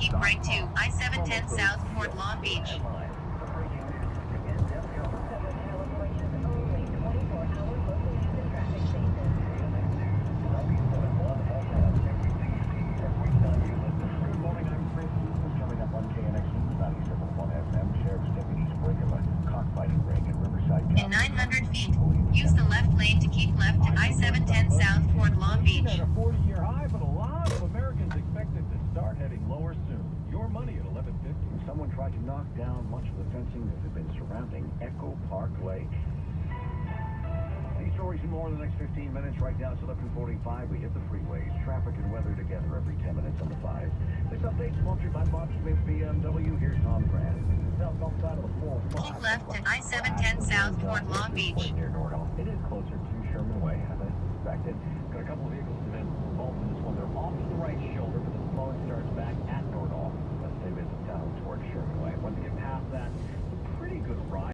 keep right to I-710 South Fort Long Beach. In 900 feet, use the left lane to keep left to I-710 South Fort Long Beach. At a 40-year high, but a lot of Americans expect it to start heading lower soon. Your money at 11:50. Someone tried to knock down much of the fencing that had been surrounding Echo Park Lake. These stories and more in the next 15 minutes. Right now it's 11:45. We hit the freeways. Traffic and weather together every 10 minutes on the 5. This update sponsored by Bob Smith BMW. Here's Tom Grant. South side of the 405. Keep left to I-710 South Fort Long Beach. It is closer to Sherman Way, as I suspected.